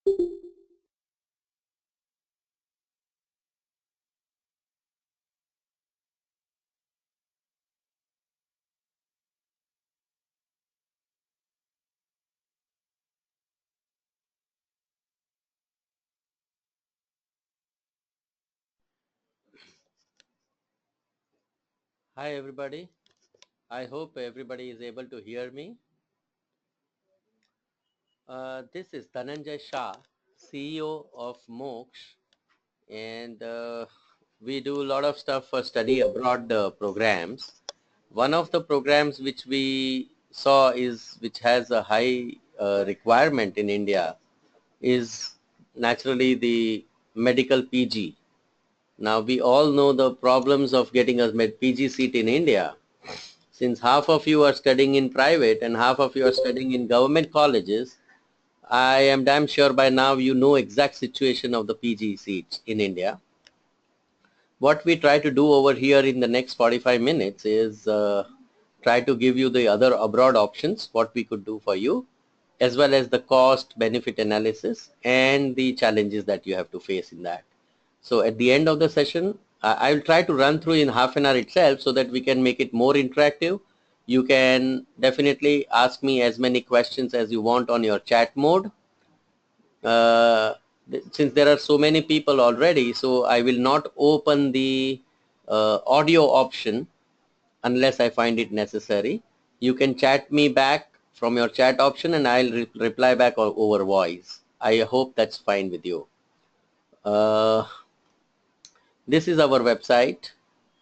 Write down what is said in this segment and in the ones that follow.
Hi everybody. I hope everybody is able to hear me. This is Dhananjay Shah, CEO of Moksh, and we do a lot of stuff for study abroad programs. One of the programs which we saw which has a high requirement in India is naturally the medical PG. Now we all know the problems of getting a PG seat in India. Since half of you are studying in private and half of you are studying in government colleges, I am damn sure by now you know exact situation of the PG seats in India. What we try to do over here in the next 45 minutes is try to give you the other abroad options, what we could do for you, as well as the cost benefit analysis and the challenges that you have to face in that. So at the end of the session, I will try to run through in half an hour itself so that we can make it more interactive. You can definitely ask me as many questions as you want on your chat mode. Since there are so many people already, so I will not open the audio option unless I find it necessary. You can chat me back from your chat option and I'll reply back over voice. I hope that's fine with you. This is our website.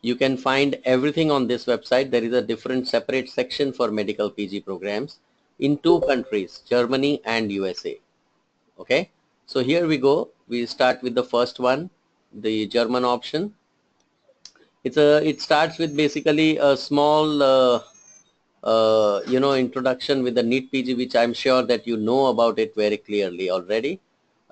You can find everything on this website. There is a different separate section for medical PG programs in 2 countries, Germany and USA. Okay, so here we go. We start with the first one, the German option. It starts with basically a small introduction with the NEET PG, which I'm sure that you know about it very clearly already.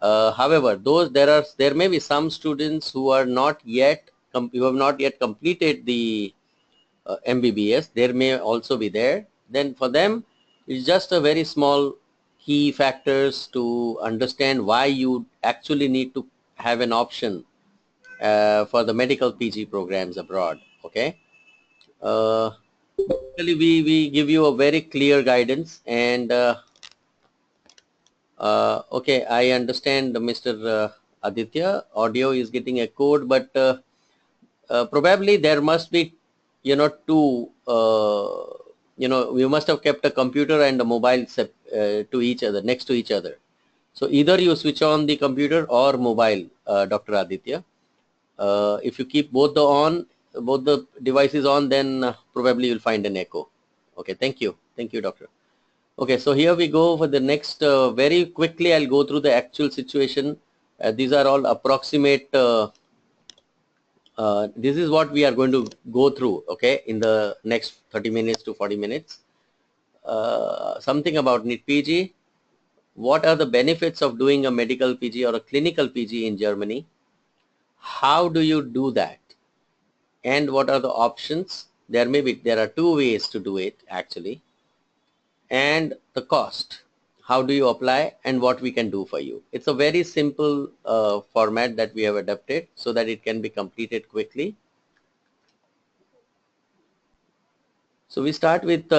However, there may be some students who are not yet who have not yet completed the MBBS. There may also be there. Then for them, it's just a very small key factors to understand why you actually need to have an option for the medical PG programs abroad. Okay. Basically, we give you a very clear guidance and okay, I understand Mr. Aditya, audio is getting echoed, but probably there must be, two, you must have kept a computer and a mobile to each other, next to each other. So either you switch on the computer or mobile, Dr. Aditya. If you keep both the devices on, then probably you'll find an echo. Okay, thank you. Thank you, doctor. Okay, so here we go for the next, very quickly I'll go through the actual situation. These are all approximate, this is what we are going to go through, okay, in the next 30 minutes to 40 minutes. Something about NEET PG. What are the benefits of doing a medical PG or a clinical PG in Germany? How do you do that? And what are the options? There are 2 ways to do it actually. And the cost, how do you apply and what we can do for you. It's a very simple format that we have adapted so that it can be completed quickly. So we start with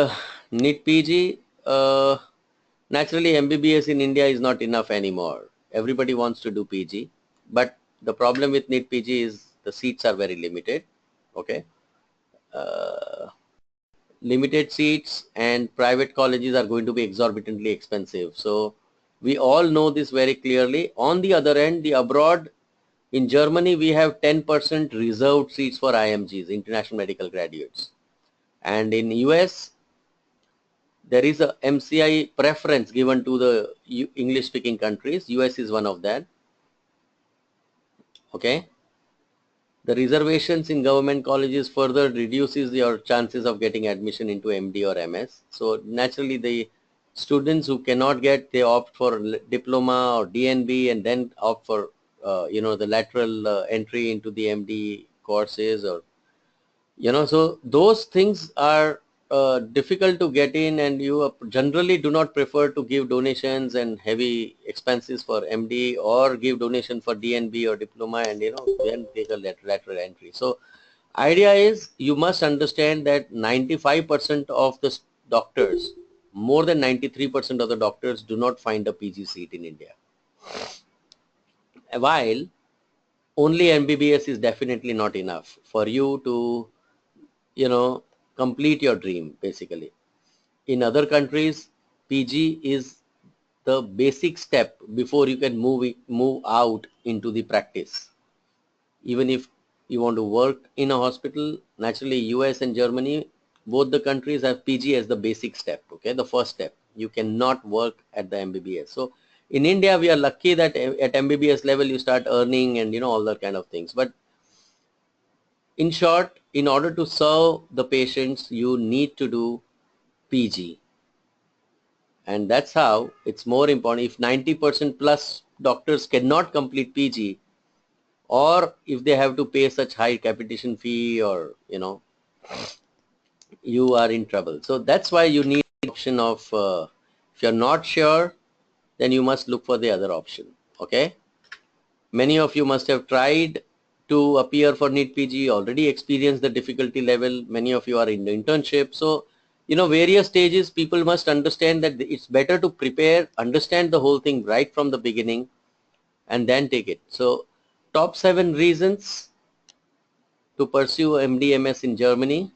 NEET PG. Naturally MBBS in India is not enough anymore. Everybody wants to do PG, but the problem with NEET PG is the seats are very limited. Okay. Limited seats and private colleges are going to be exorbitantly expensive. So we all know this very clearly. On the other end, the abroad, in Germany, we have 10% reserved seats for IMGs, international medical graduates. And in US, there is a MCI preference given to the English speaking countries. US is one of them. Okay. The reservations in government colleges further reduces your chances of getting admission into MD or MS. So naturally the students who cannot get, they opt for diploma or DNB and then opt for the lateral entry into the MD courses, or so those things are difficult to get in, and you generally do not prefer to give donations and heavy expenses for MD, or give donation for DNB or diploma, and then take a lateral entry. So idea is, you must understand that 95% of the doctors, more than 93% of the doctors, do not find a PG seat in India, while only MBBS is definitely not enough for you to complete your dream. Basically, in other countries, PG is the basic step before you can move out into the practice. Even if you want to work in a hospital, naturally US and Germany, both the countries have PG as the basic step. Okay, the first step. You cannot work at the MBBS. So in India, we are lucky that at MBBS level you start earning and all that kind of things. But in short, in order to serve the patients, you need to do PG. And that's how it's more important. If 90% plus doctors cannot complete PG, or if they have to pay such high capitation fee, or you are in trouble. So that's why you need the option of, if you're not sure, then you must look for the other option. Okay, many of you must have tried to appear for NEET PG, already experienced the difficulty level. Many of you are in the internship. So various stages, people must understand that it's better to prepare, understand the whole thing right from the beginning, and then take it. So top 7 reasons to pursue MDMS in Germany.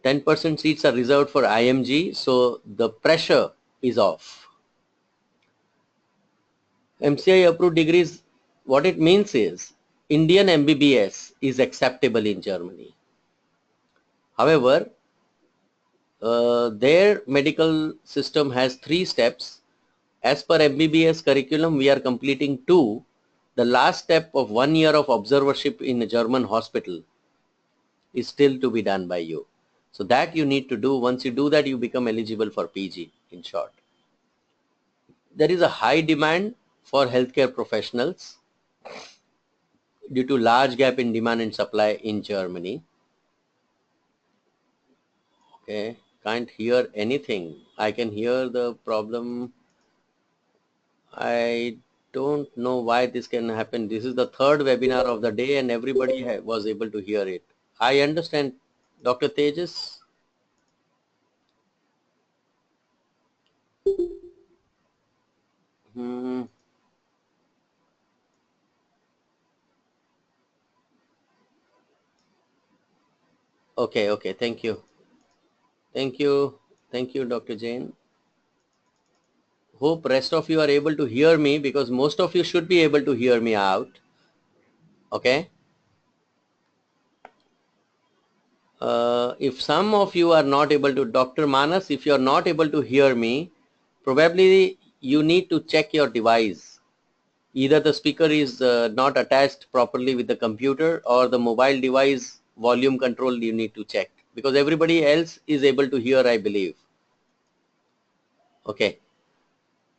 10% seats are reserved for IMG, so the pressure is off. MCI approved degrees, what it means is Indian MBBS is acceptable in Germany. However, their medical system has 3 steps. As per MBBS curriculum, we are completing 2. The last step of 1 year of observership in a German hospital is still to be done by you. So that you need to do. Once you do that, you become eligible for PG, in short. There is a high demand for healthcare professionals due to large gap in demand and supply in Germany. Okay, can't hear anything. I can hear the problem. I don't know why this can happen. This is the 3rd webinar of the day and everybody was able to hear it. I understand, Dr. Tejas. Hmm. Okay, okay. Thank you. Thank you. Thank you, Dr. Jain. Hope rest of you are able to hear me, because most of you should be able to hear me out. Okay. If some of you are not able to, Dr. Manas, if you are not able to hear me, probably you need to check your device. Either the speaker is not attached properly with the computer, or the mobile device volume control you need to check, because everybody else is able to hear, I believe. Okay.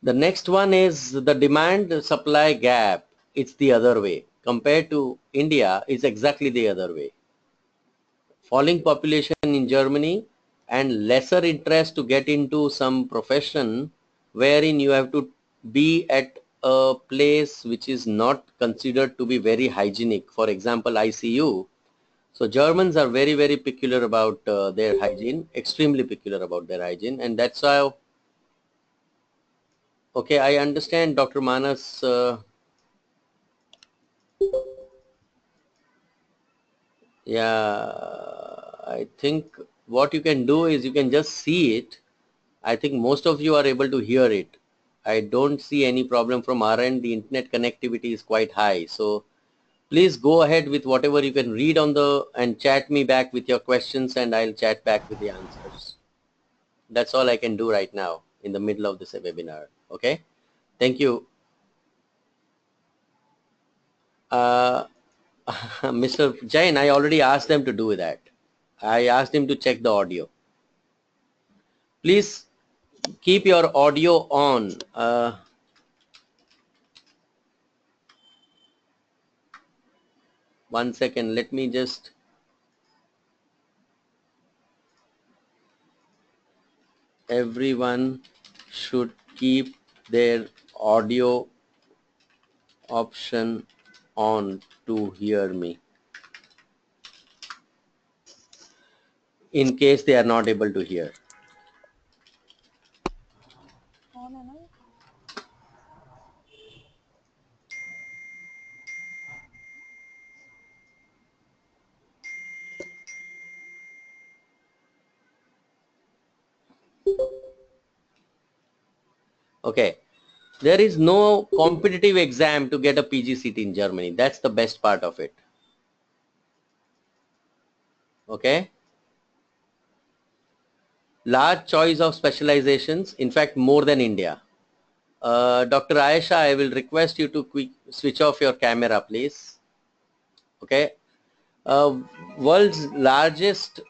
The next one is the demand supply gap. It's the other way. Compared to India, it's exactly the other way. Falling population in Germany and lesser interest to get into some profession wherein you have to be at a place which is not considered to be very hygienic. For example, ICU. So Germans are very, very peculiar about their hygiene, extremely peculiar about their hygiene, and that's why. Okay, I understand, Dr. Manas. Yeah, I think what you can do is you can just see it. I think most of you are able to hear it. I don't see any problem from our end. The internet connectivity is quite high. So please go ahead with whatever you can read on and chat me back with your questions, and I'll chat back with the answers. That's all I can do right now in the middle of this webinar. Okay. Thank you. Mr. Jain, I already asked them to do that. I asked him to check the audio. Please keep your audio on. 1 second. Let me just everyone should keep their audio option on to hear me in case they are not able to hear. Okay. There is no competitive exam to get a PG seat in Germany. That's the best part of it. Okay. Large choice of specializations, in fact, more than India. Dr. Ayesha, I will request you to quick switch off your camera, please. Okay. World's largest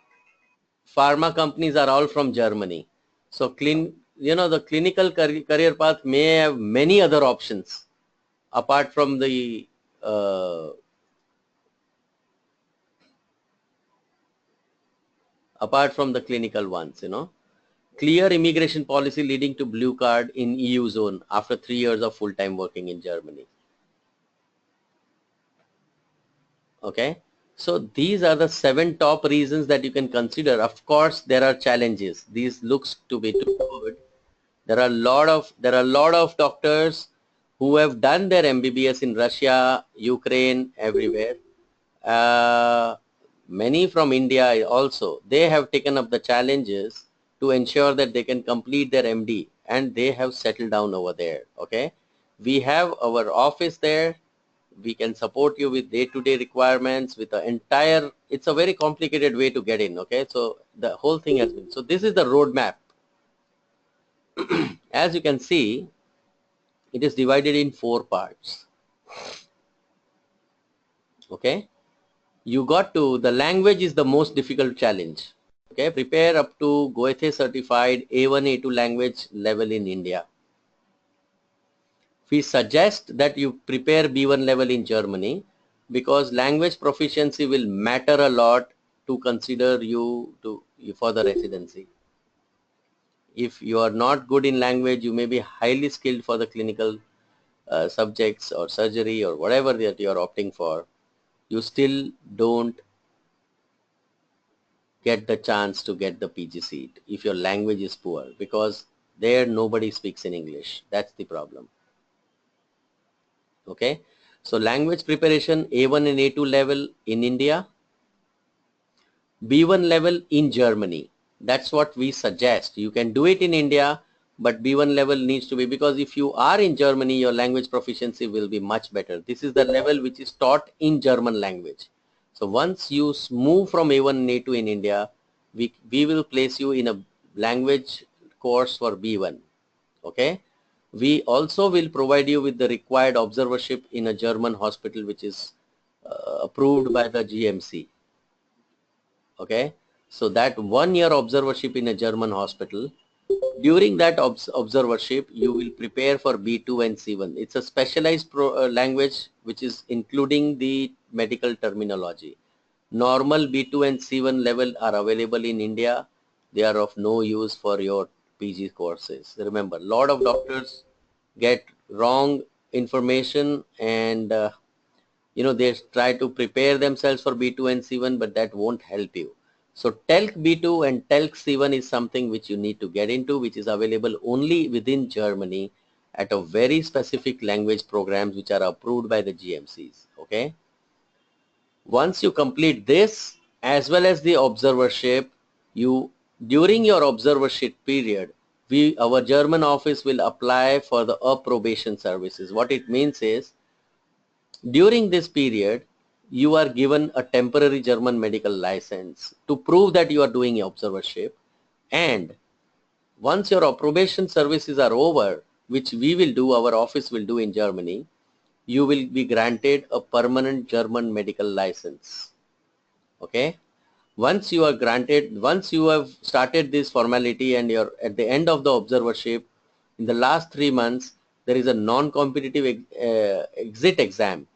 pharma companies are all from Germany. So, the clinical career path may have many other options apart from the clinical ones, Clear immigration policy leading to blue card in EU zone after 3 years of full-time working in Germany. Okay. So these are the 7 top reasons that you can consider. Of course, there are challenges. These looks to be too good. There are a lot of doctors who have done their MBBS in Russia, Ukraine, everywhere. Many from India also. They have taken up the challenges to ensure that they can complete their MD, and they have settled down over there. Okay. We have our office there. We can support you with day-to-day requirements, with the entire, it's a very complicated way to get in. Okay. So the whole thing has been, so this is the roadmap. As you can see, it is divided in 4 parts. Okay. You got to, the language is the most difficult challenge. Okay. Prepare up to Goethe certified A1, A2 language level in India. We suggest that you prepare B1 level in Germany because language proficiency will matter a lot to consider you for the residency. If you are not good in language, you may be highly skilled for the clinical subjects or surgery or whatever that you are opting for. You still don't get the chance to get the PG seat if your language is poor, because there nobody speaks in English. That's the problem. Okay. So language preparation A1 and A2 level in India, B1 level in Germany. That's what we suggest. You can do it in India, but B1 level needs to be, because if you are in Germany, your language proficiency will be much better. This is the level which is taught in German language. So once you move from A1 and A2 in India, we will place you in a language course for B1. Okay. We also will provide you with the required observership in a German hospital, which is approved by the GMC. Okay. So that 1 year observership in a German hospital, during that observership, you will prepare for B2 and C1. It's a specialized language which is including the medical terminology. Normal B2 and C1 level are available in India. They are of no use for your PG courses. Remember, a lot of doctors get wrong information, and they try to prepare themselves for B2 and C1, but that won't help you. So TELC B2 and TELC C1 is something which you need to get into, which is available only within Germany at a very specific language programs which are approved by the GMCs. Okay. Once you complete this, as well as the observership, during your observership period, our German office will apply for the approbation services. What it means is, during this period, you are given a temporary German medical license to prove that you are doing observership, and once your approbation services are over, which we will do, our office will do in Germany, you will be granted a permanent German medical license. Okay. Once you have started this formality and you're at the end of the observership, in the last 3 months, there is a non-competitive exit exam,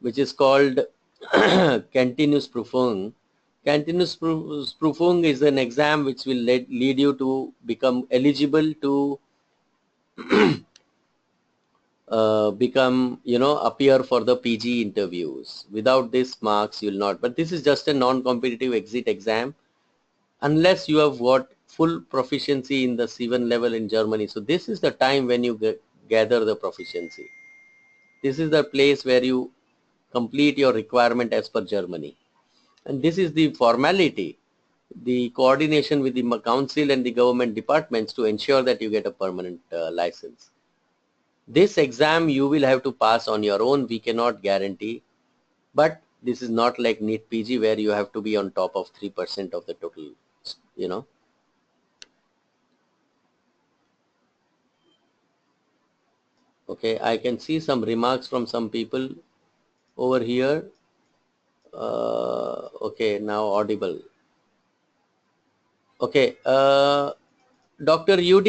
which is called continuous Prüfung, Continuous proofing is an exam which will lead you to become eligible to appear for the PG interviews. Without this marks, you'll not. But this is just a non-competitive exit exam unless you have got full proficiency in the C1 level in Germany. So this is the time when you gather the proficiency. This is the place where you complete your requirement as per Germany. And this is the formality, the coordination with the council and the government departments to ensure that you get a permanent license. This exam you will have to pass on your own. We cannot guarantee, but this is not like NEET PG where you have to be on top of 3% of the total, Okay, I can see some remarks from some people over here. Okay, now audible. Okay, Dr. UD,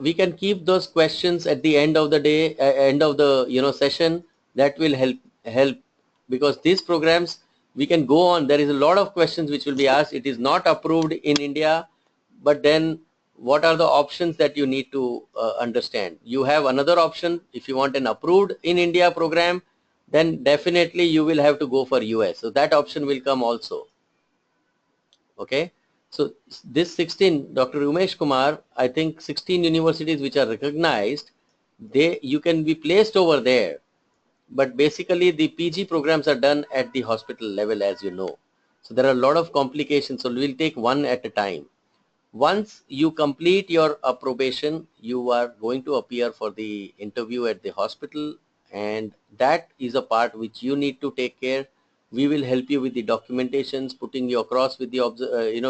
we can keep those questions at the end of the day, end of the session. That will help because these programs we can go on. There is a lot of questions which will be asked. It is not approved in India, but then what are the options that you need to understand? You have another option if you want an approved in India program. Then definitely you will have to go for US. So that option will come also. Okay. So this 16, Dr. Umesh Kumar, I think 16 universities which are recognized, you can be placed over there. But basically the PG programs are done at the hospital level, as you know. So there are a lot of complications. So we'll take one at a time. Once you complete your approbation, you are going to appear for the interview at the hospital, and that is a part which you need to take care. We will help you with the documentations, putting you across with the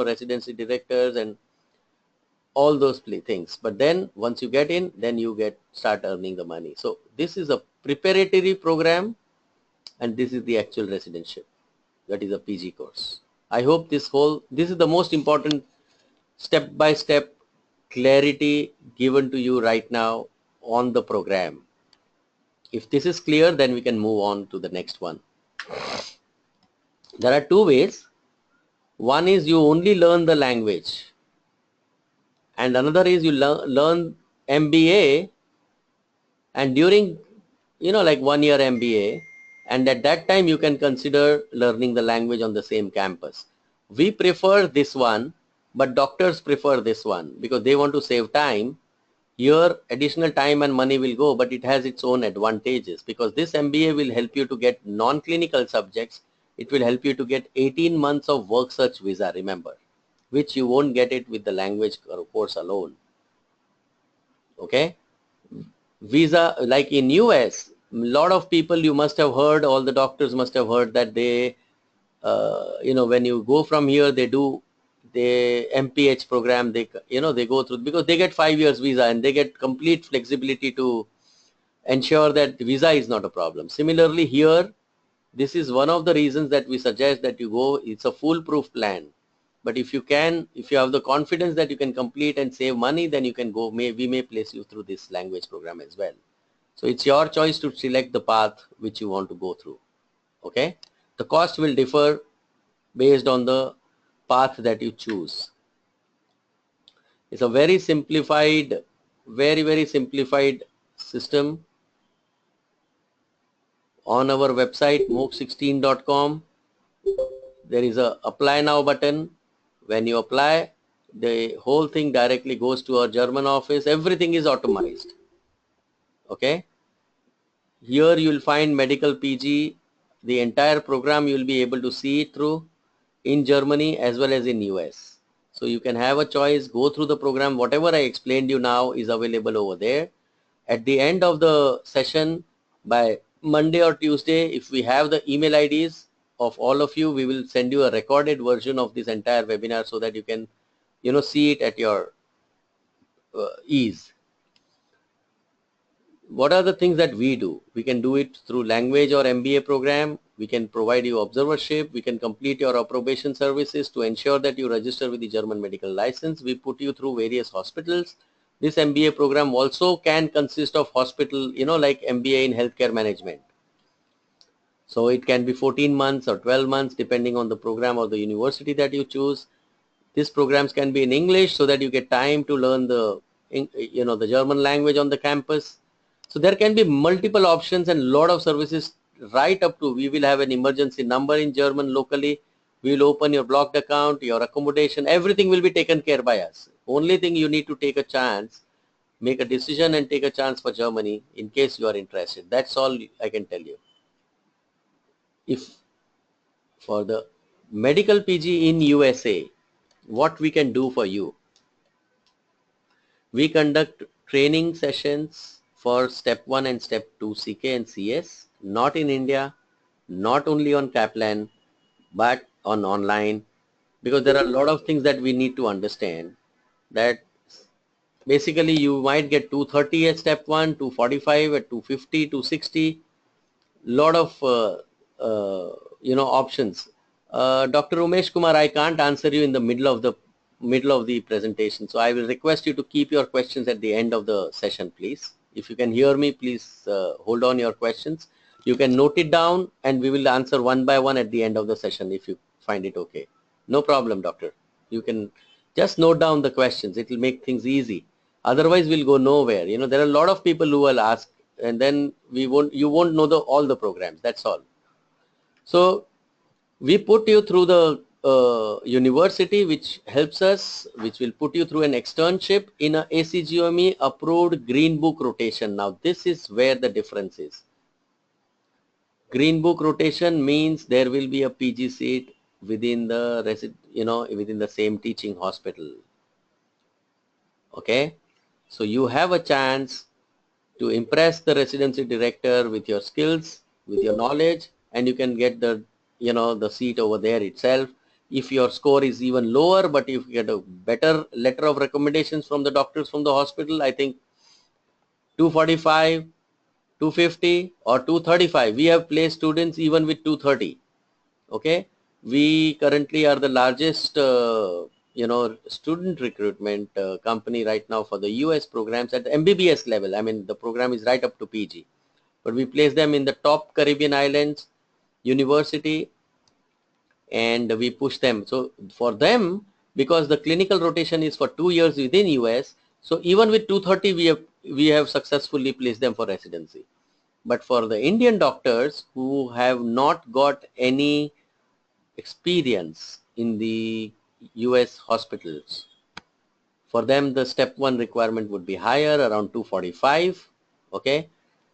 residency directors and all those things. But then once you get in, then you start earning the money. So this is a preparatory program, and this is the actual residentship. That is a PG course. I hope this is the most important step-by-step clarity given to you right now on the program. If this is clear, then we can move on to the next one. There are two ways. One is you only learn the language, and another is you learn MBA, and during like 1 year MBA, and at that time you can consider learning the language on the same campus. We prefer this one, but doctors prefer this one because they want to save time. Here additional time and money will go, but it has its own advantages because this MBA will help you to get non-clinical subjects. It will help you to get 18 months of work search visa, remember, which you won't get it with the language course alone. Okay. Visa, like in US, a lot of people, you must have heard, all the doctors must have heard that they, when you go from here, they do the MPH program, they go through because they get 5 years visa and they get complete flexibility to ensure that visa is not a problem. Similarly here, this is one of the reasons that we suggest that you go. It's a foolproof plan. But if you have the confidence that you can complete and save money, then you can go. We may place you through this language program as well. So it's your choice to select the path which you want to go through. Okay. The cost will differ based on the path that you choose. It's a very simplified, very simplified system. On our website moksh16.com, there is a apply now button. When you apply, the whole thing directly goes to our German office. Everything is automated. Okay. Here you will find medical PG. The entire program you will be able to see it through in Germany as well as in US. So you can have a choice, go through the program. Whatever I explained you now is available over there. At the end of the session, by Monday or Tuesday, if we have the email IDs of all of you, we will send you a recorded version of this entire webinar so that you can see it at your ease. What are the things that we do? We can do it through language or MBA program. We can provide you observership. We can complete your approbation services to ensure that you register with the German medical license. We put you through various hospitals. This MBA program also can consist of hospital, like MBA in healthcare management. So it can be 14 months or 12 months depending on the program or the university that you choose. These programs can be in English so that you get time to learn the the German language on the campus. So there can be multiple options and lot of services, right up to we will have an emergency number in German locally. We will open your blocked account, your accommodation, everything will be taken care by us. Only thing you need to take a chance, make a decision and take a chance for Germany in case you are interested. That's all I can tell you. If for the medical PG in USA, what we can do for you? We conduct training sessions for step 1 and step 2 CK and CS, not in India, not only on Kaplan, but on online, because there are a lot of things that we need to understand. That basically you might get 230 at step 1, 245 at 250, 260, lot of options. Dr. Umesh Kumar, I can't answer you in the middle of the presentation, so I will request you to keep your questions at the end of the session, please. If you can hear me, please hold on your questions. You can note it down and we will answer one by one at the end of the session if you find it okay. No problem, doctor. You can just note down the questions. It will make things easy. Otherwise, we'll go nowhere. There are a lot of people who will ask, and then you won't know all the programs. That's all. So we put you through the university, which helps us, which will put you through an externship in a ACGME approved green book rotation. Now this is where the difference is. Green book rotation means there will be a PG seat within the within the same teaching hospital. Okay, so you have a chance to impress the residency director with your skills, with your knowledge, and you can get the the seat over there itself. If your score is even lower, but if you get a better letter of recommendations from the doctors from the hospital, I think 245, 250 or 235. We have placed students even with 230. Okay, we currently are the largest student recruitment company right now for the US programs at the MBBS level. I mean, the program is right up to PG, but we place them in the top Caribbean islands university and we push them. So for them, because the clinical rotation is for 2 years within US, so even with 230 we have successfully placed them for residency. But for the Indian doctors who have not got any experience in the US hospitals, for them the step 1 requirement would be higher, around 245. Okay,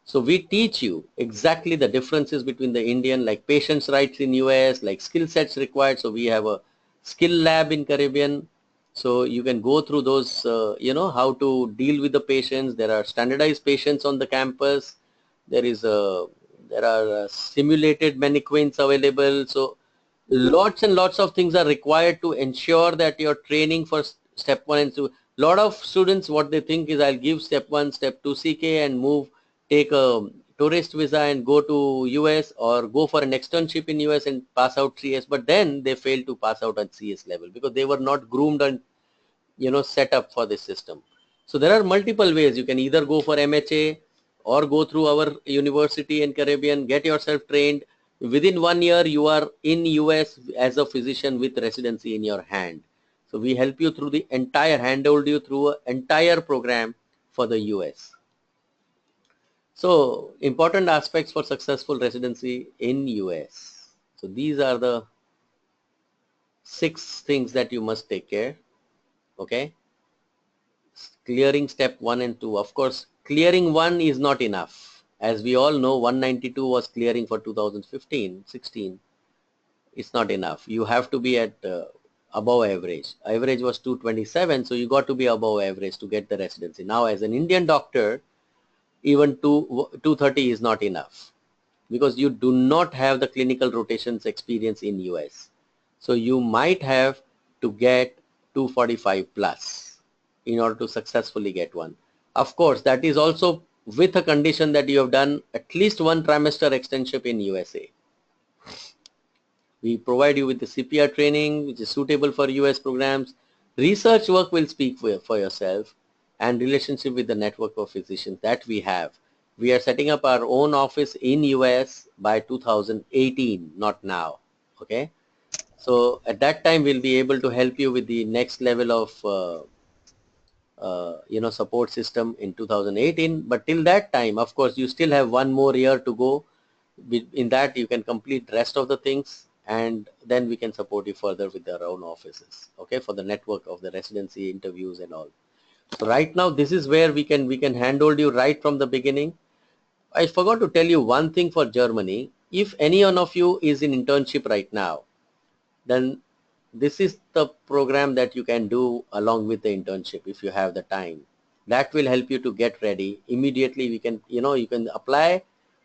so we teach you exactly the differences between the Indian, like patients' rights in US, like skill sets required. So we have a skill lab in Caribbean, so you can go through those how to deal with the patients. There are standardized patients on the campus. There are simulated mannequins available. So lots and lots of things are required to ensure that your training for step 1 and 2. Lot of students, what they think is, I'll give step 1, step 2 CK and move, take a tourist visa and go to US or go for an externship in US and pass out CS, but then they fail to pass out at CS level because they were not groomed and set up for this system. So there are multiple ways. You can either go for MHA or go through our university in Caribbean, get yourself trained. Within 1 year, you are in US as a physician with residency in your hand. So we help you through the entire, handhold you through an entire program for the US. So important aspects for successful residency in US. So these are the 6 things that you must take care. Okay. Clearing step 1 and 2. Of course, clearing 1 is not enough. As we all know, 192 was clearing for 2015-16. It's not enough. You have to be at above average. Average was 227, so you got to be above average to get the residency. Now, as an Indian doctor, even 230 is not enough because you do not have the clinical rotations experience in US. So you might have to get 245 plus in order to successfully get one. Of course, that is also with a condition that you have done at least 1 trimester externship in USA. We provide you with the CPR training, which is suitable for US programs. Research work will speak for yourself, and relationship with the network of physicians that we have. We are setting up our own office in US by 2018, not now. Okay. So at that time, we'll be able to help you with the next level of support system in 2018. But till that time, of course, you still have one more year to go. In that, you can complete rest of the things, and then we can support you further with our own offices. Okay, for the network of the residency interviews and all. So right now, this is where we can handhold you right from the beginning. I forgot to tell you one thing for Germany. If any one of you is in internship right now, then this is the program that you can do along with the internship if you have the time. That will help you to get ready immediately. We can, you can apply,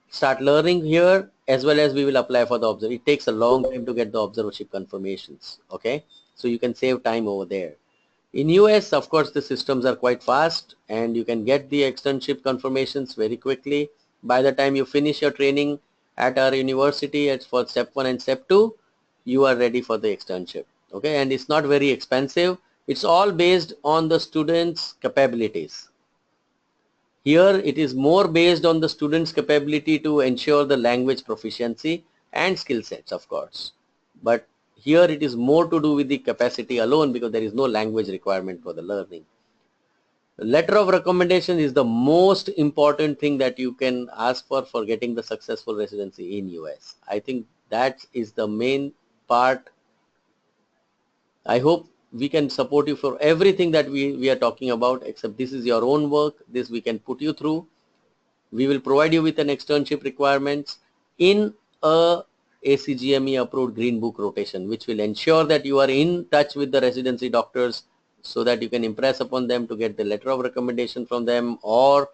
start learning here, as well as we will apply for the observer. It takes a long time to get the observership confirmations. Okay, so you can save time over there. In US, of course, the systems are quite fast, and you can get the externship confirmations very quickly. By the time you finish your training at our university for step 1 and step 2, you are ready for the externship. Okay, and it's not very expensive. It's all based on the students' capabilities. Here it is more based on the students' capability to ensure the language proficiency and skill sets, of course. But here it is more to do with the capacity alone, because there is no language requirement for the learning. Letter of recommendation is the most important thing that you can ask for getting the successful residency in US. I think that is the main part. I hope we can support you for everything that we are talking about, except this is your own work. This we can put you through. We will provide you with an externship requirements in a ACGME approved green book rotation, which will ensure that you are in touch with the residency doctors, so that you can impress upon them to get the letter of recommendation from them, or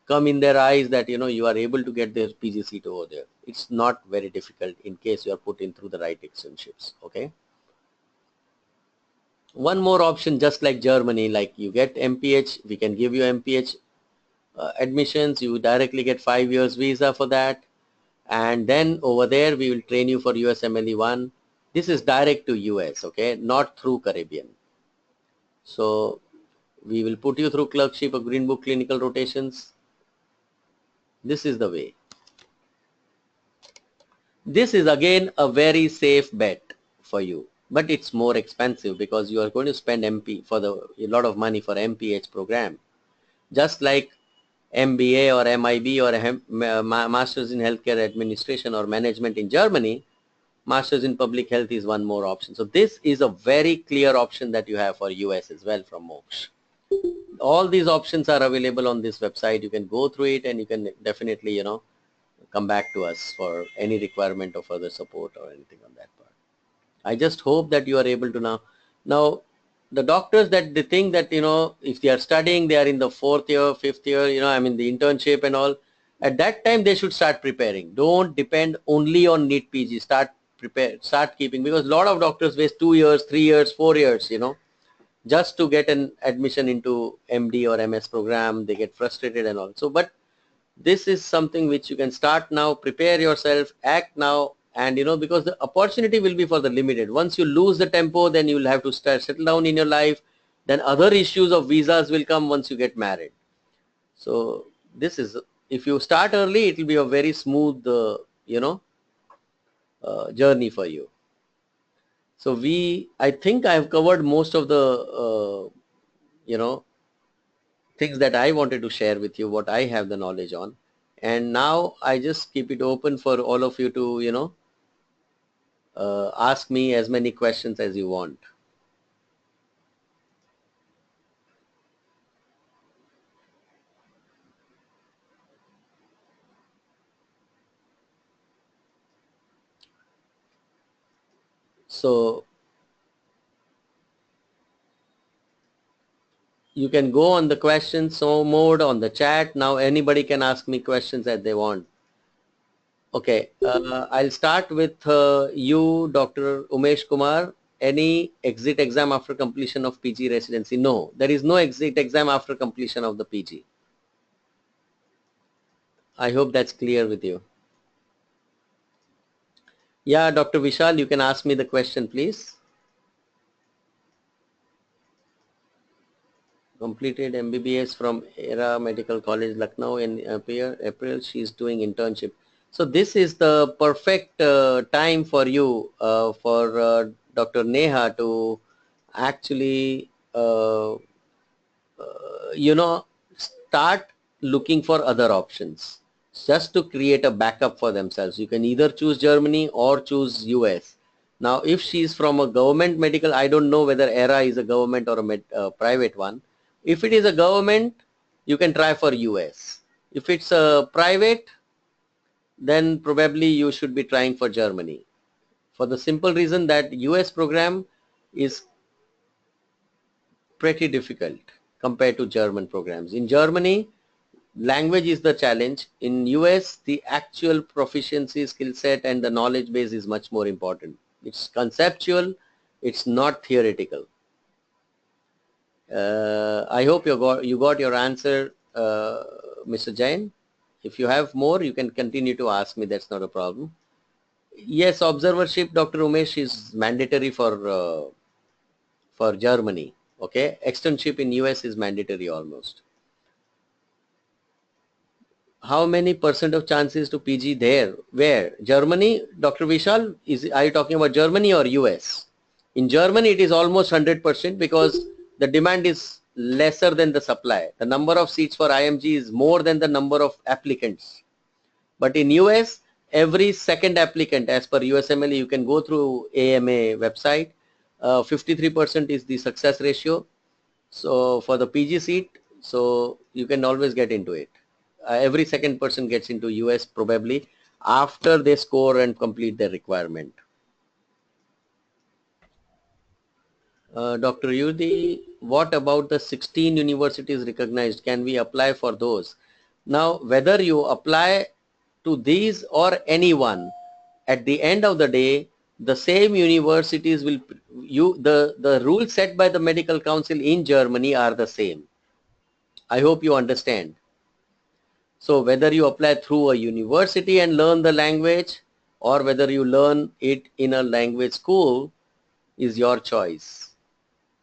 come in their eyes that you are able to get their PG seat over there. It's not very difficult in case you are put in through the right externships. Okay. One more option, just like Germany, like you get MPH, we can give you MPH admissions. You directly get 5 years visa for that, and then over there we will train you for USMLE1. This is direct to US, okay, not through Caribbean. So we will put you through clerkship or green book clinical rotations. This is the way. This is again a very safe bet for you, but it's more expensive because you are going to spend a lot of money for MPH program. Just like MBA or MIB or Masters in Healthcare Administration or Management in Germany, Masters in Public Health is one more option. So this is a very clear option that you have for US as well from Moksh. All these options are available on this website. You can go through it, and you can definitely, come back to us for any requirement of further support or anything on that part. I just hope that you are able to now the doctors, that they think that if they are studying, they are in the 4th year, 5th year, I mean the internship and all. At that time they should start preparing. Don't depend only on NEET PG. Start keeping, because a lot of doctors waste 2 years, 3 years, 4 years, just to get an admission into MD or MS program. They get frustrated and all. So, but this is something which you can start now, prepare yourself, act now, and because the opportunity will be for the limited. Once you lose the tempo, then you will have to settle down in your life. Then other issues of visas will come once you get married. So this is, if you start early, it will be a very smooth journey for you. So I think I have covered most of the things that I wanted to share with you, what I have the knowledge on. And now I just keep it open for all of you to ask me as many questions as you want. So you can go on the questions mode on the chat. Now anybody can ask me questions that they want. Okay, I'll start with you, Dr. Umesh Kumar. Any exit exam after completion of PG residency? No, there is no exit exam after completion of the PG. I hope that's clear with you. Yeah, Dr. Vishal, you can ask me the question, please. completed MBBS from Era Medical College, Lucknow in April. She is doing internship. So this is the perfect time for you, for Dr. Neha to actually, start looking for other options just to create a backup for themselves. You can either choose Germany or choose US. Now, if she is from a government medical, I don't know whether ERA is a government or a private one. If it is a government, you can try for US. If it's a private, then probably you should be trying for Germany. For the simple reason that US program is pretty difficult compared to German programs. In Germany, language is the challenge. In US, the actual proficiency skill set and the knowledge base is much more important. It's conceptual, it's not theoretical. I hope you got your answer, Mr. Jain. If you have more, you can continue to ask me. That's not a problem. Yes, observership, Dr. Umesh, is mandatory for Germany. Okay, externship in US is mandatory almost. How many percent of chances to PG there? Where? Germany, Dr. Vishal, are you talking about Germany or US? In Germany, it is almost 100% because the demand is lesser than the supply. The number of seats for IMG is more than the number of applicants. But in US, every second applicant, as per USMLE, you can go through AMA website. 53% is the success ratio. So for the PG seat, so you can always get into it. Every second person gets into US probably after they score and complete their requirement. Dr. Yudi, what about the 16 universities recognized? Can we apply for those? Now, whether you apply to these or anyone, at the end of the day, the same universities will, the rules set by the medical council in Germany are the same. I hope you understand. So whether you apply through a university and learn the language or whether you learn it in a language school is your choice.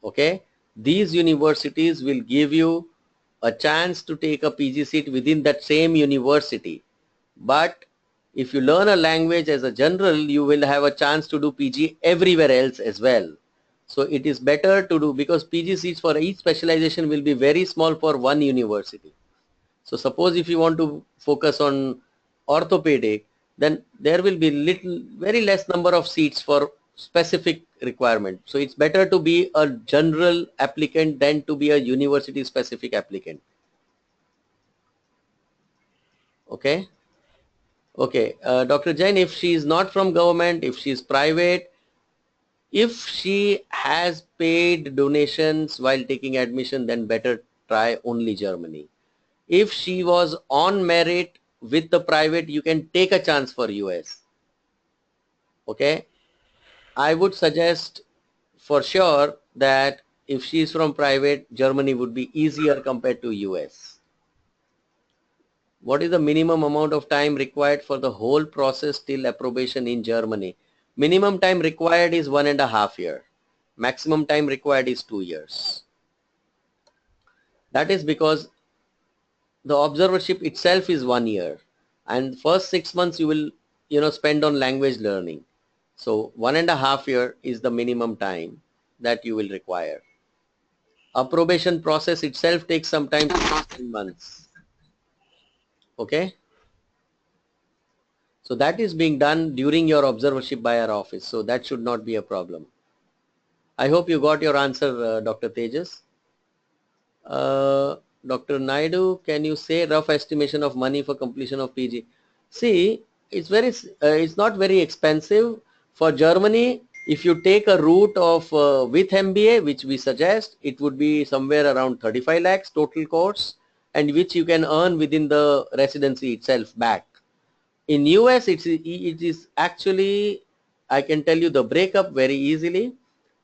Okay, these universities will give you a chance to take a PG seat within that same university. But if you learn a language as a general, you will have a chance to do PG everywhere else as well. So it is better to do, because PG seats for each specialization will be very small for one university. So suppose if you want to focus on orthopedic, then there will be very less number of seats for specific requirement. So it's better to be a general applicant than to be a university specific applicant. Okay. Okay. Dr. Jain, if she is not from government, if she is private, if she has paid donations while taking admission, then better try only Germany. If she was on merit with the private, you can take a chance for US. Okay. I would suggest for sure that if she is from private, Germany would be easier compared to US. What is the minimum amount of time required for the whole process till approbation in Germany? Minimum time required is 1.5 years. Maximum time required is 2 years. That is because the observership itself is 1 year, and first 6 months you will spend on language learning. So 1.5 years is the minimum time that you will require. Approbation process itself takes some time, 16 months. Okay. So that is being done during your observership by our office. So that should not be a problem. I hope you got your answer, Dr. Tejas. Dr. Naidu, can you say rough estimation of money for completion of PG? See, it's not very expensive. For Germany, if you take a route of with MBA, which we suggest, it would be somewhere around 35 lakhs total course, and which you can earn within the residency itself back. In US, it is actually, I can tell you the breakup very easily.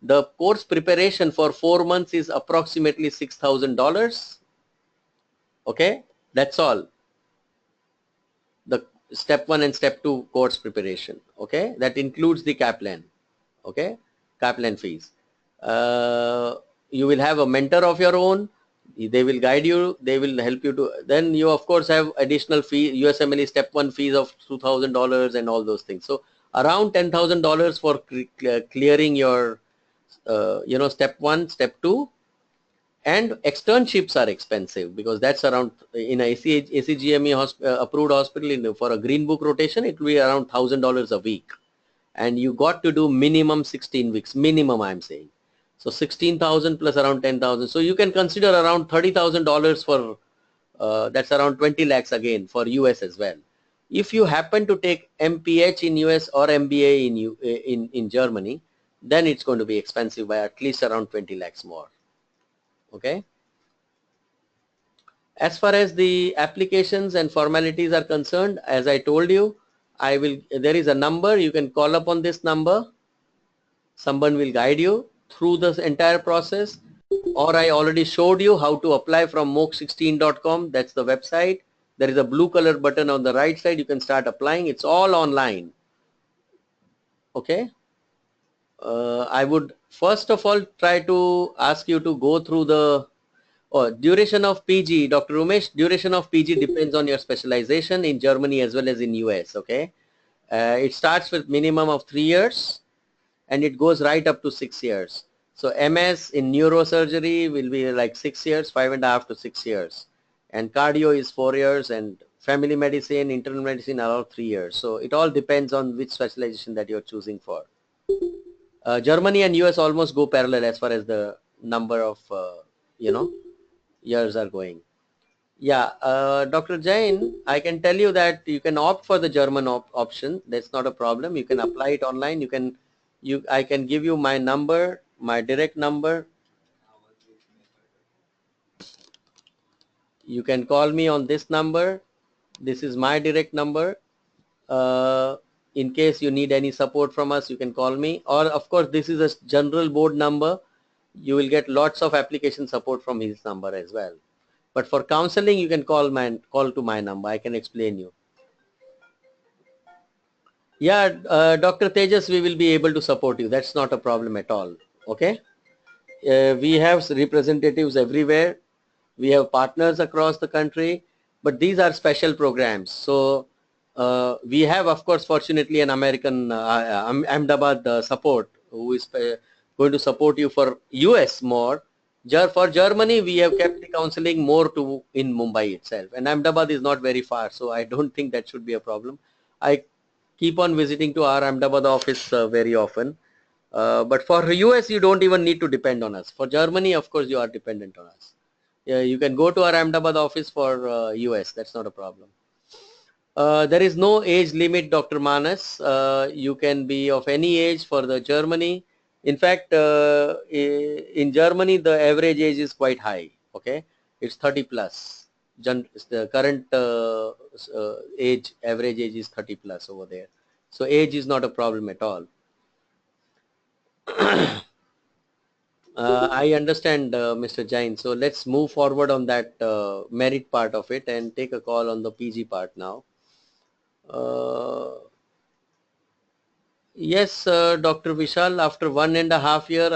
The course preparation for 4 months is approximately $6,000. Okay, that's all. The step 1 and step 2 course preparation. Okay, that includes the Kaplan. Okay, Kaplan fees. You will have a mentor of your own. They will guide you, they will help you to, then you of course have additional fee, USMLE step 1 fees of $2,000 and all those things. So around $10,000 for clearing your, step 1, step 2. And externships are expensive because that's around, in a ACGME approved hospital, for a green book rotation, it will be around $1,000 a week. And you got to do minimum 16 weeks, minimum I'm saying. So 16,000 plus around 10,000. So you can consider around $30,000 for, that's around 20 lakhs again for US as well. If you happen to take MPH in US or MBA in Germany, then it's going to be expensive by at least around 20 lakhs more. Okay. As far as the applications and formalities are concerned, as I told you, there is a number, you can call upon this number. Someone will guide you through this entire process, or I already showed you how to apply from moksh16.com. That's the website. There is a blue color button on the right side. You can start applying. It's all online. Okay. I would first of all try to ask you to go through the duration of PG. Dr. Umesh, duration of PG depends on your specialization in Germany as well as in US. Okay. It starts with minimum of 3 years and it goes right up to 6 years. So MS in neurosurgery will be like 6 years, 5.5 to 6 years. And cardio is 4 years, and family medicine, internal medicine are all 3 years. So it all depends on which specialization that you're choosing for. Germany and US almost go parallel as far as the number of, years are going. Yeah, Dr. Jain, I can tell you that you can opt for the German option. That's not a problem. You can apply it online. I can give you my number, my direct number. You can call me on this number. This is my direct number. In case you need any support from us, you can call me. Or of course, this is a general board number. You will get lots of application support from his number as well. But for counseling, you can call to my number. I can explain you. Yeah, Dr. Tejas, we will be able to support you. That's not a problem at all. Okay. We have representatives everywhere. We have partners across the country, but these are special programs. So we have, of course, fortunately, an American Ahmedabad support who is going to support you for US more. For Germany, we have kept the counseling more in Mumbai itself, and Ahmedabad is not very far, so I don't think that should be a problem. I keep on visiting to our Ahmedabad office very often. But for US, you don't even need to depend on us. For Germany, of course, you are dependent on us. You can go to our Ahmedabad office for US. That's not a problem. There is no age limit, Dr. Manas. You can be of any age for the Germany. In fact, in Germany, the average age is quite high. Okay, it's 30 plus. The current average age is 30 plus over there. So age is not a problem at all. I understand, Mr. Jain. So let's move forward on that merit part of it and take a call on the PG part now. Yes, Dr. Vishal, after 1.5 years,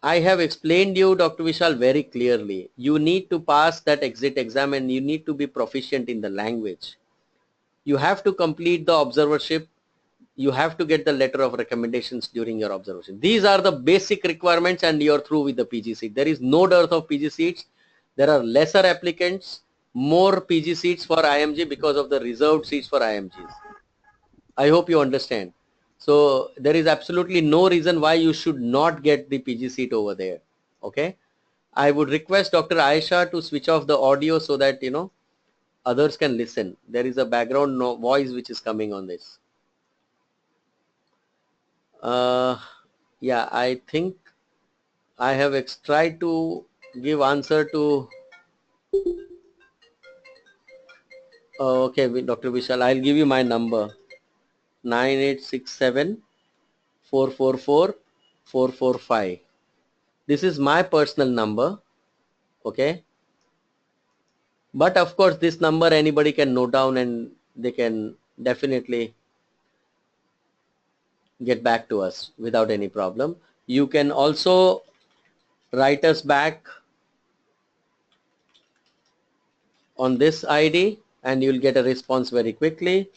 I have explained you, Dr. Vishal, very clearly. You need to pass that exit exam and you need to be proficient in the language. You have to complete the observership. You have to get the letter of recommendations during your observation. These are the basic requirements and you're through with the PG seat. There is no dearth of PG seats. There are lesser applicants, more PG seats for IMG because of the reserved seats for IMGs. I hope you understand. So there is absolutely no reason why you should not get the PG seat over there. Okay. I would request Dr. Aisha to switch off the audio so that, others can listen. There is a background voice which is coming on this. Yeah, I think I have tried to give answer to. Okay, Dr. Vishal, I'll give you my number. 9867 444 445. This is my personal number. Okay. But of course, this number anybody can note down and they can definitely get back to us without any problem. You can also write us back on this ID and you'll get a response very quickly.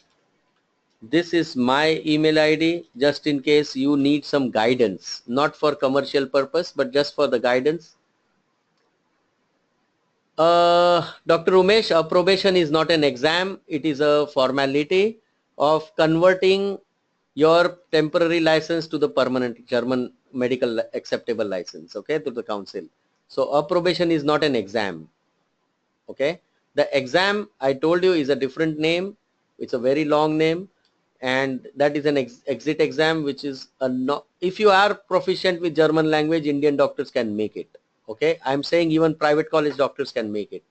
This is my email ID, just in case you need some guidance, not for commercial purpose, but just for the guidance. Dr. Umesh, approbation is not an exam. It is a formality of converting your temporary license to the permanent German medical acceptable license, okay, to the council. So approbation is not an exam, okay. The exam I told you is a different name. It's a very long name, and that is an exit exam, which is a no. If you are proficient with German language, Indian doctors can make it, okay. I'm saying even private college doctors can make it.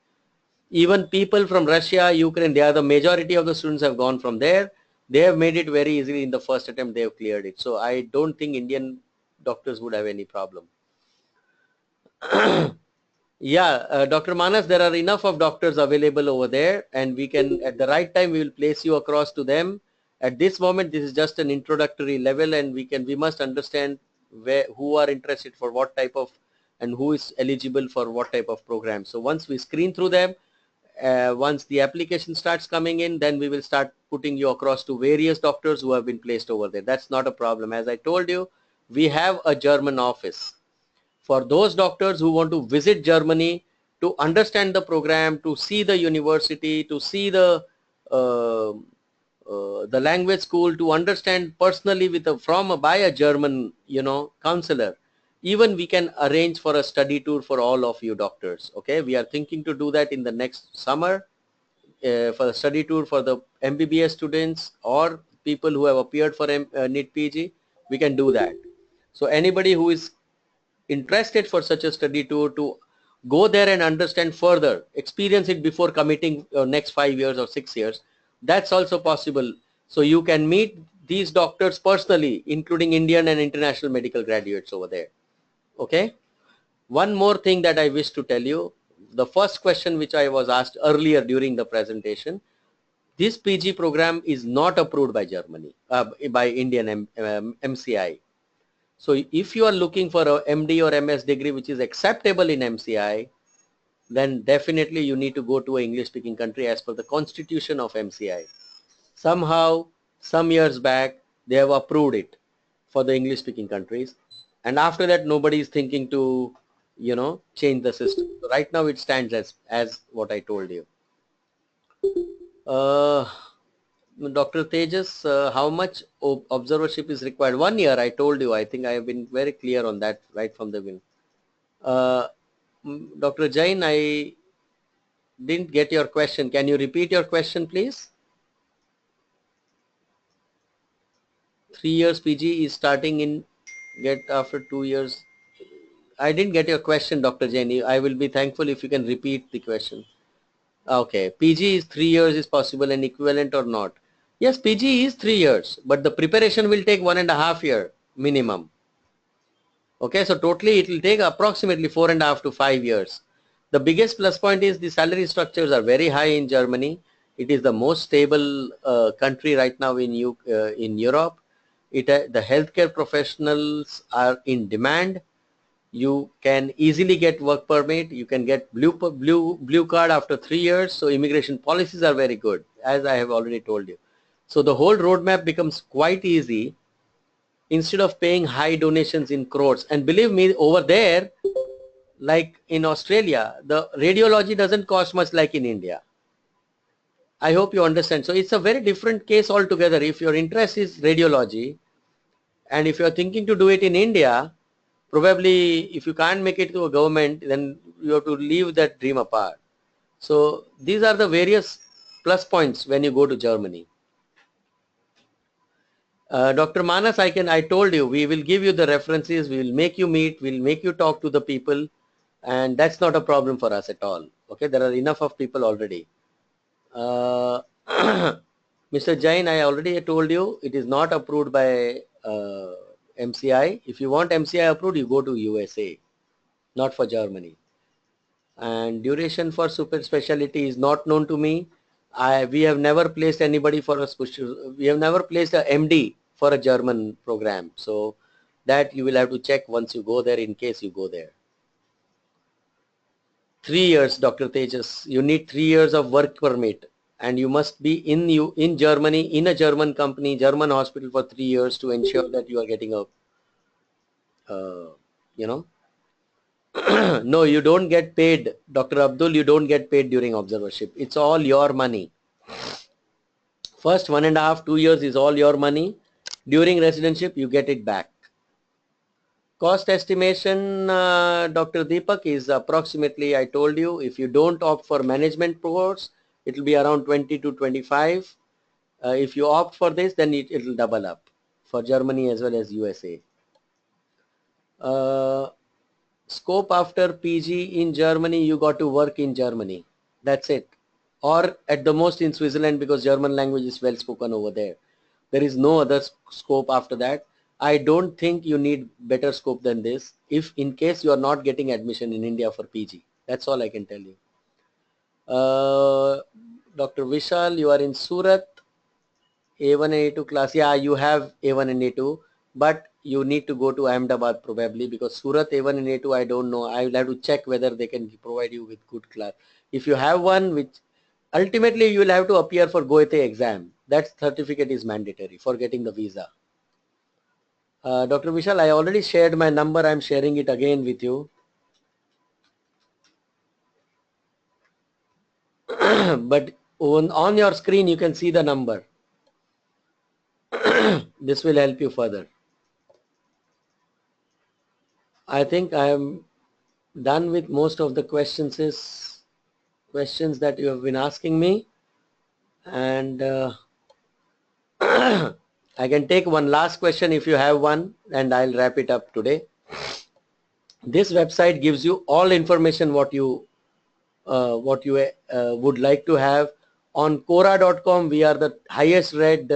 Even people from Russia, Ukraine, they are the majority of the students have gone from there. They have made it very easily in the first attempt. They have cleared it. So I don't think Indian doctors would have any problem. Yeah, Dr. Manas, there are enough of doctors available over there, and we can, at the right time, we will place you across to them. At this moment, this is just an introductory level, and we must understand who are interested for what type of, and who is eligible for what type of program. So once we screen through them, once the application starts coming in, then we will start putting you across to various doctors who have been placed over there. That's not a problem. As I told you, we have a German office for those doctors who want to visit Germany to understand the program, to see the university, to see the language school, to understand personally with by a German, counselor. Even we can arrange for a study tour for all of you doctors. Okay, we are thinking to do that in the next summer, for a study tour for the MBBS students or people who have appeared for NEET PG. We can do that. So anybody who is interested for such a study tour to go there and understand further, experience it before committing next 5 years or 6 years, that's also possible. So you can meet these doctors personally, including Indian and international medical graduates over there. Okay. One more thing that I wish to tell you, the first question which I was asked earlier during the presentation, this PG program is not approved by Germany, by Indian MCI. So if you are looking for a MD or MS degree which is acceptable in MCI, then definitely you need to go to an English speaking country as per the constitution of MCI. Somehow, some years back, they have approved it for the English speaking countries. And after that, nobody is thinking to, change the system. So right now it stands as what I told you. Dr. Tejas, how much observership is required? 1 year, I told you. I think I have been very clear on that right from the beginning. Dr. Jain, I didn't get your question. Can you repeat your question, please? 3 years PG is starting in get after 2 years. I didn't get your question, Dr. Jain. I will be thankful if you can repeat the question. Okay, PG is 3 years is possible and equivalent or not? Yes, PG is 3 years, but the preparation will take 1.5 years minimum. Okay, so totally it will take approximately 4.5 to 5 years. The biggest plus point is the salary structures are very high in Germany. It is the most stable country right now in Europe. The healthcare professionals are in demand. You can easily get work permit. You can get blue card after 3 years. So immigration policies are very good, as I have already told you. So the whole roadmap becomes quite easy instead of paying high donations in crores. And believe me, over there, like in Australia, the radiology doesn't cost much like in India. I hope you understand. So it's a very different case altogether. If your interest is radiology, and if you're thinking to do it in India, probably if you can't make it to a government, then you have to leave that dream apart. So these are the various plus points when you go to Germany. Dr. Manas, I told you, we will give you the references, we will make you meet, we'll make you talk to the people, and that's not a problem for us at all. Okay, there are enough of people already. Mr. Jain, I already told you, it is not approved by MCI. If you want MCI approved, you go to USA, not for Germany. And duration for super specialty is not known to me. We have never placed anybody for a special, we have never placed a MD for a German program. So that you will have to check once you go there, in case you go there. 3 years, Dr. Tejas. You need 3 years of work permit, and you must be in Germany, in a German company, German hospital for 3 years to ensure that you are getting a, you know. No, you don't get paid, Dr. Abdul. You don't get paid during observership. It's all your money. First 1.5, 2 years is all your money. During residentship, you get it back. Cost estimation, Dr. Deepak, is approximately, I told you, if you don't opt for management course, it will be around 20 to 25. If you opt for this, then it will double up for Germany as well as USA. Scope after PG in Germany, you got to work in Germany. That's it. Or at the most in Switzerland, because German language is well spoken over there. There is no other scope after that. I don't think you need better scope than this if in case you are not getting admission in India for PG. That's all I can tell you. Dr. Vishal, you are in Surat. A1 and A2 class. Yeah, you have A1 and A2, but you need to go to Ahmedabad probably, because Surat A1 and A2, I don't know. I will have to check whether they can provide you with good class. If you have one, which ultimately you will have to appear for GOET exam. That certificate is mandatory for getting the visa. Dr. Vishal, I already shared my number. I'm sharing it again with you. But on your screen, you can see the number. This will help you further. I think I am done with most of the questions that you have been asking me, and I can take one last question if you have one, and I'll wrap it up today. This website gives you all information what you would like to have. On Quora.com, we are the highest read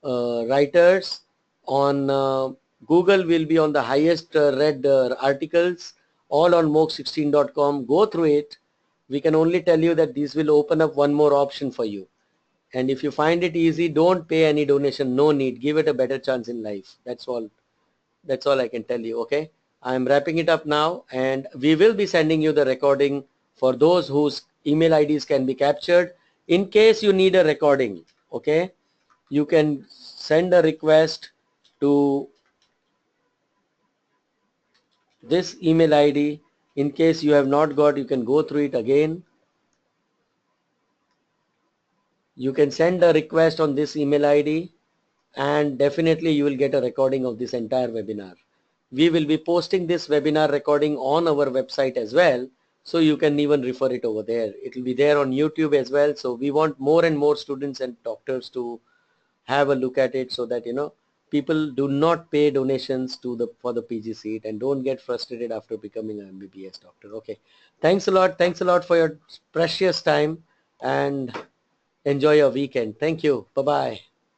writers. On Google, will be on the highest read articles, all on Moksh16.com. Go through it. We can only tell you that these will open up one more option for you. And if you find it easy, don't pay any donation. No need. Give it a better chance in life. That's all. That's all I can tell you. Okay. I'm wrapping it up now, and we will be sending you the recording for those whose email IDs can be captured. In case you need a recording, okay, you can send a request to this email ID. In case you have not got, you can go through it again. You can send a request on this email ID, and definitely you will get a recording of this entire webinar. We will be posting this webinar recording on our website as well, so you can even refer it over there. It will be there on YouTube as well. So we want more and more students and doctors to have a look at it, so that people do not pay donations for the PG seat, and don't get frustrated after becoming an MBBS doctor. Okay, thanks a lot. Thanks a lot for your precious time, and enjoy your weekend. Thank you. Bye bye.